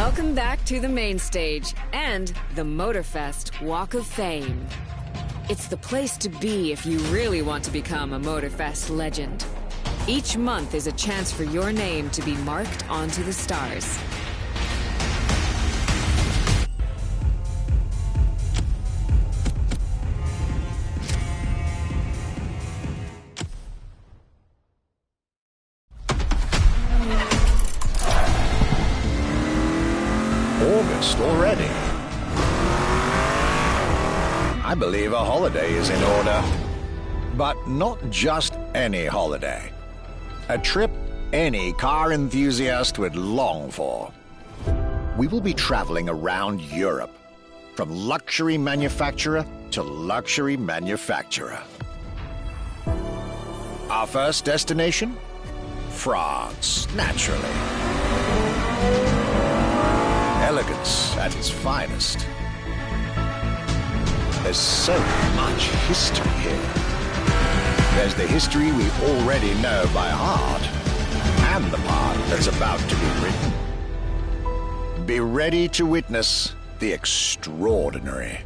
Welcome back to the main stage and the Motorfest Walk of Fame. It's the place to be if you really want to become a Motorfest legend. Each month is a chance for your name to be marked onto the stars. August already. I believe a holiday is in order. But not just any holiday. A trip any car enthusiast would long for. We will be traveling around Europe, from luxury manufacturer to luxury manufacturer. Our first destination? France, naturally. Elegance at its finest. There's so much history here. There's the history we already know by heart, and the part that's about to be written. Be ready to witness the extraordinary.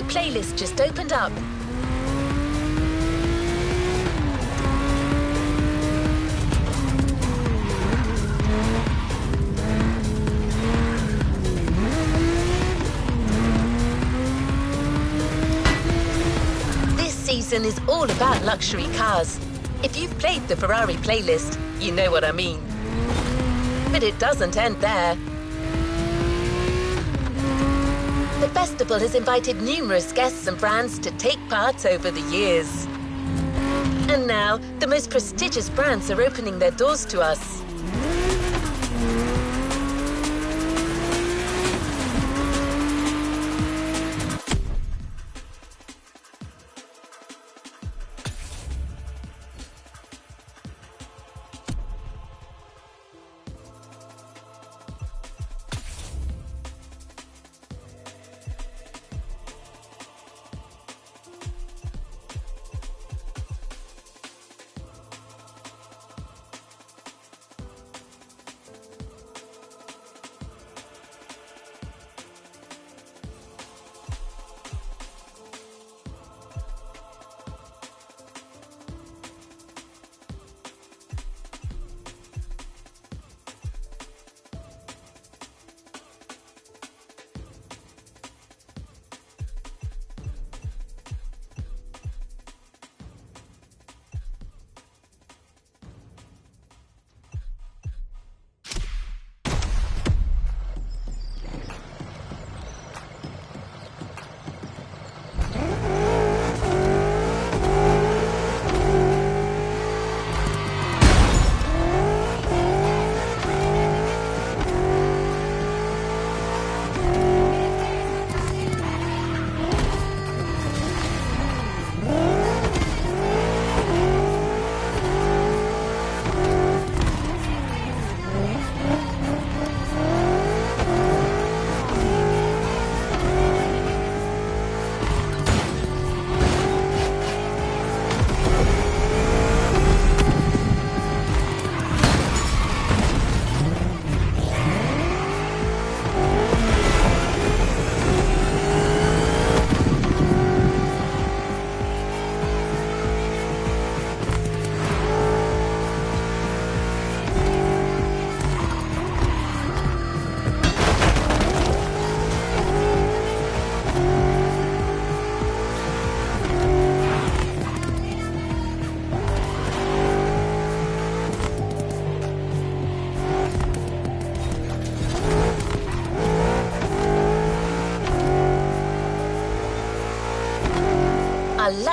Playlist just opened up. This season is all about luxury cars. If you've played the Ferrari playlist, you know what I mean. But it doesn't end there. The festival has invited numerous guests and brands to take part over the years. And now, the most prestigious brands are opening their doors to us.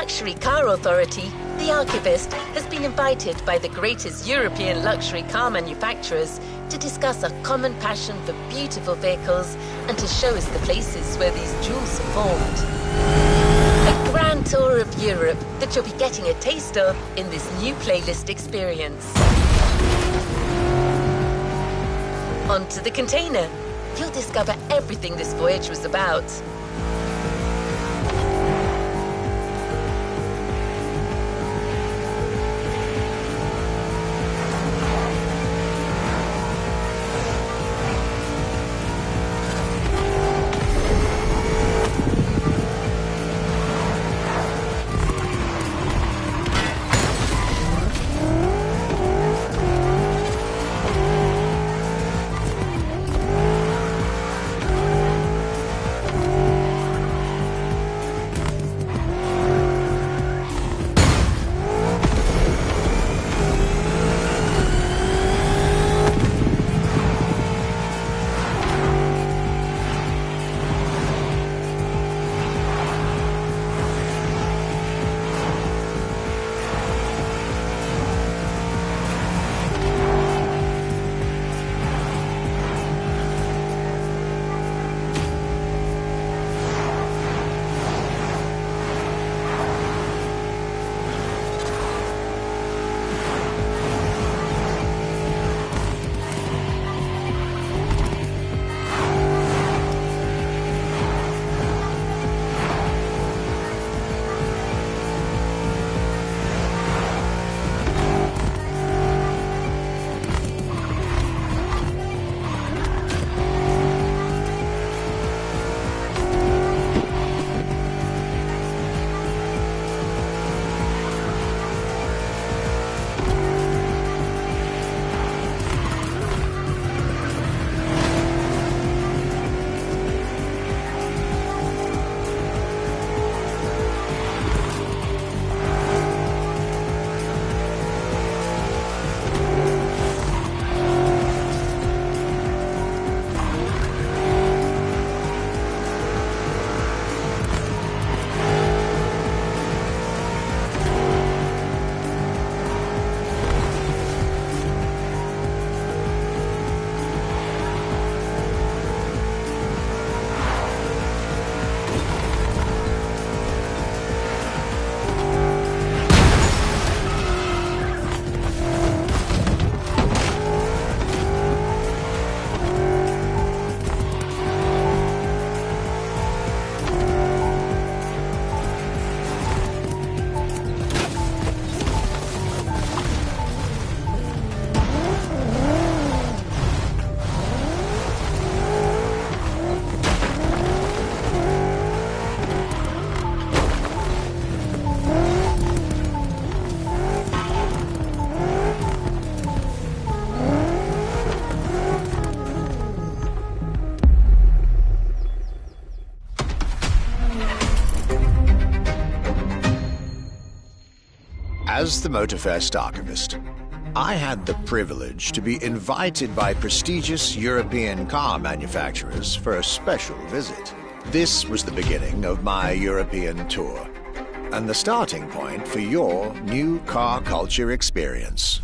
Luxury Car Authority, the Archivist, has been invited by the greatest European luxury car manufacturers to discuss our common passion for beautiful vehicles and to show us the places where these jewels are formed. A grand tour of Europe that you'll be getting a taste of in this new playlist experience. Onto the container. You'll discover everything this voyage was about. As the Motorfest archivist, I had the privilege to be invited by prestigious European car manufacturers for a special visit. This was the beginning of my European tour, and the starting point for your new car culture experience.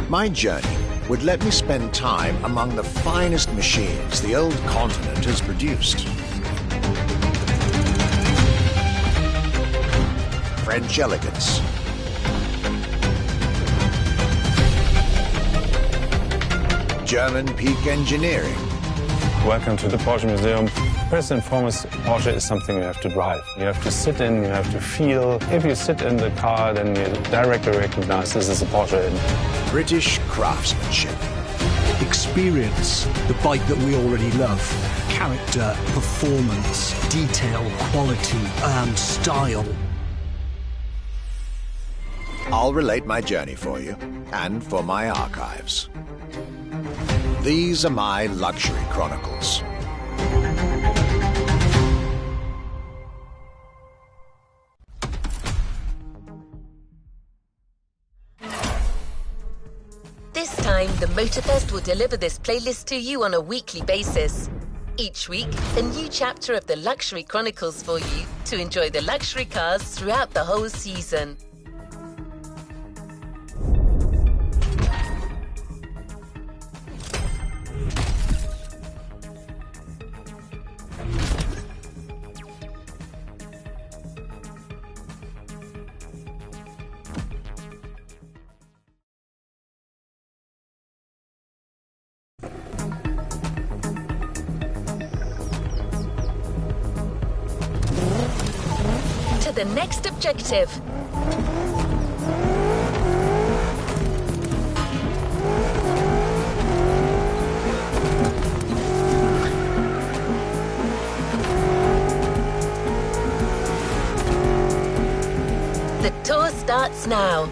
My journey would let me spend time among the finest machines the old continent has produced. French elegance, German peak engineering. Welcome to the Porsche Museum. First and foremost, Porsche is something you have to drive. You have to sit in, you have to feel. If you sit in the car, then you directly recognize this is a Porsche. British craftsmanship. Experience the bike that we already love. Character, performance, detail, quality, and style. I'll relate my journey for you, and for my archives. These are my luxury chronicles. This time, the Motorfest will deliver this playlist to you on a weekly basis. Each week, a new chapter of the Luxury Chronicles for you to enjoy the luxury cars throughout the whole season. To the next objective. The tour starts now.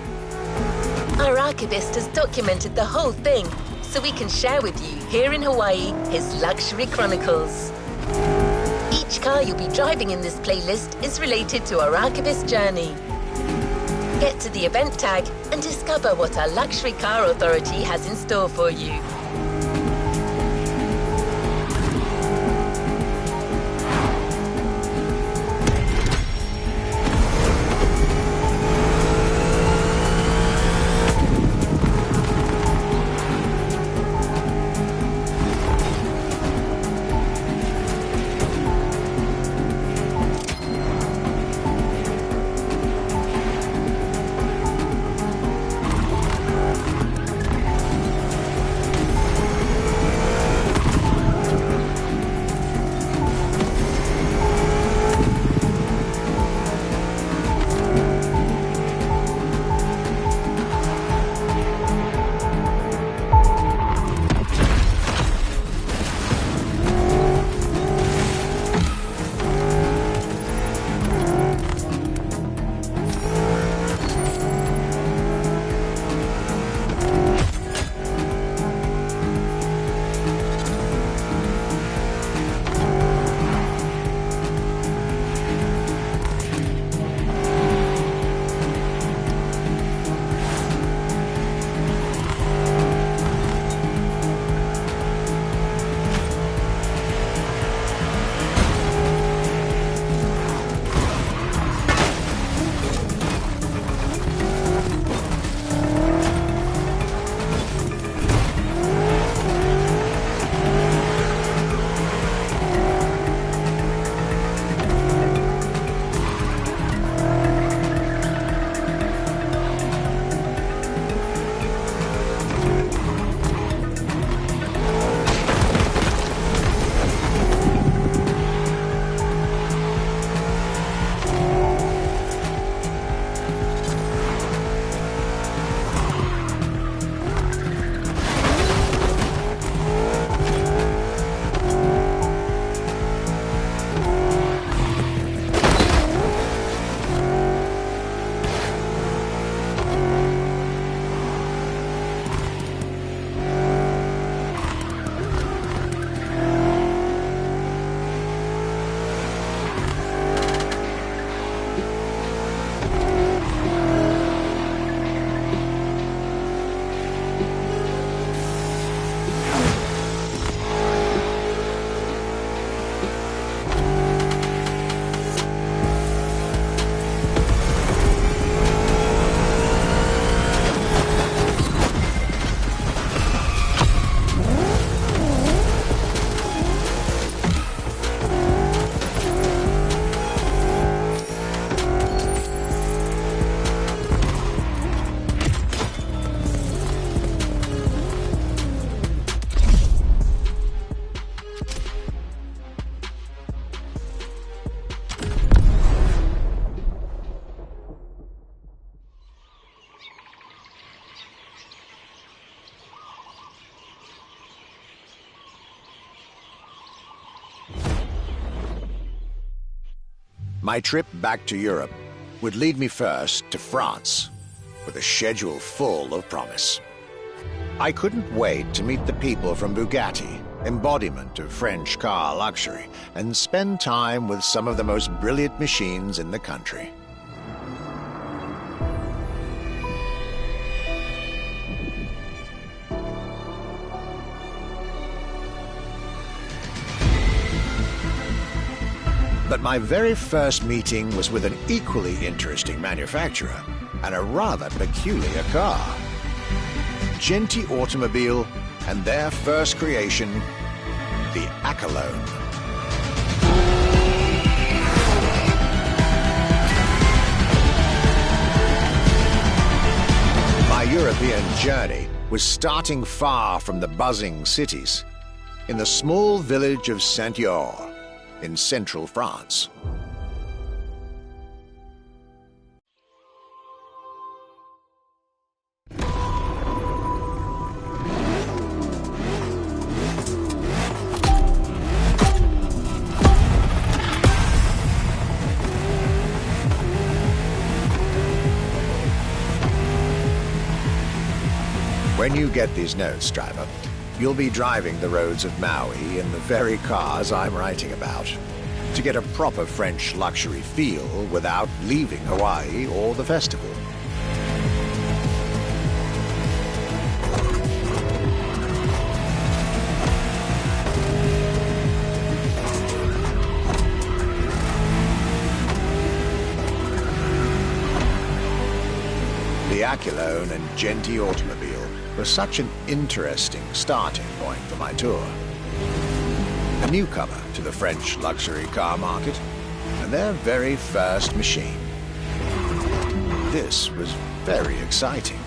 Our archivist has documented the whole thing, so we can share with you here in Hawaii his luxury chronicles. Each car you'll be driving in this playlist is related to our archivist journey. Get to the event tag and discover what our Luxury Car Authority has in store for you. My trip back to Europe would lead me first to France, with a schedule full of promise. I couldn't wait to meet the people from Bugatti, embodiment of French car luxury, and spend time with some of the most brilliant machines in the country. But my very first meeting was with an equally interesting manufacturer and a rather peculiar car. Genti Automobile and their first creation, the Accolone. My European journey was starting far from the buzzing cities, in the small village of Saint-Yor, in central France. When you get these notes, driver, you'll be driving the roads of Maui in the very cars I'm writing about, to get a proper French luxury feel without leaving Hawaii or the festival. The Accolone and Genti Automobile was such an interesting starting point for my tour. A newcomer to the French luxury car market, and their very first machine. This was very exciting.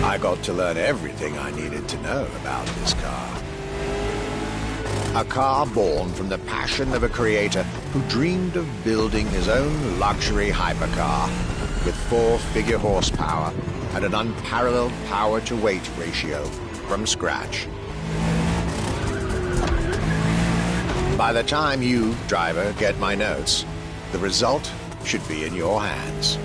I got to learn everything I needed to know about this car. A car born from the passion of a creator who dreamed of building his own luxury hypercar with 4-figure horsepower and an unparalleled power-to-weight ratio from scratch. By the time you, driver, get my notes, the result should be in your hands.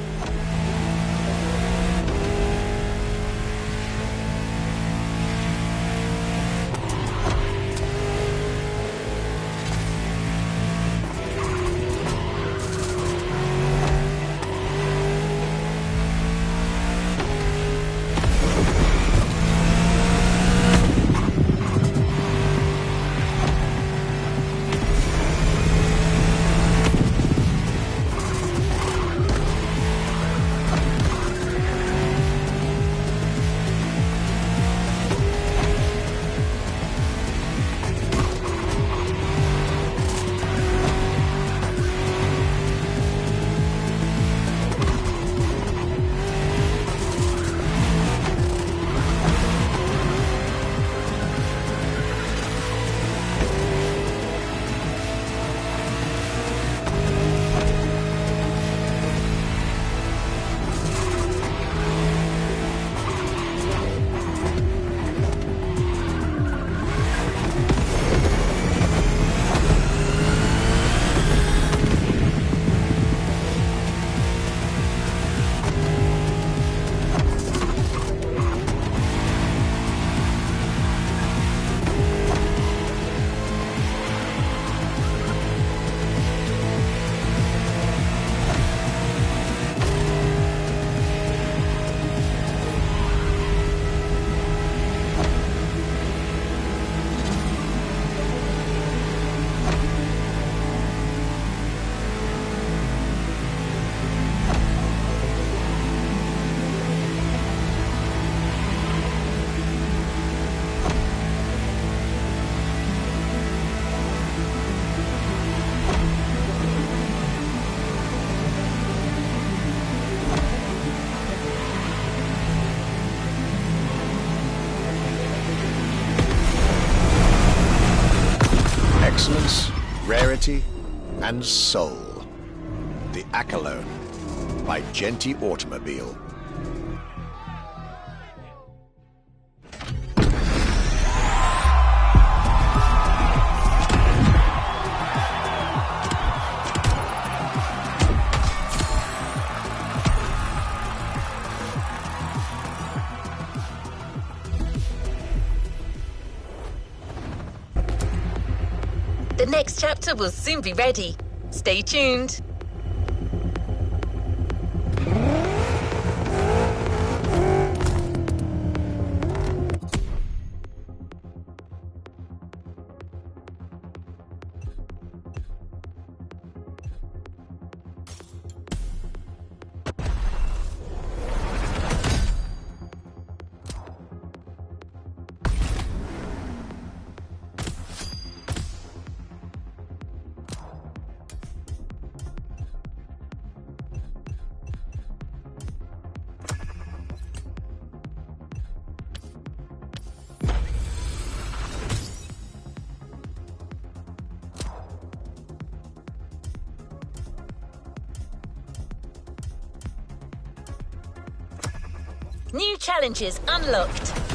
Excellence, rarity, and soul. The Accolone by Genti Automobile. The next chapter will soon be ready. Stay tuned. New challenges unlocked.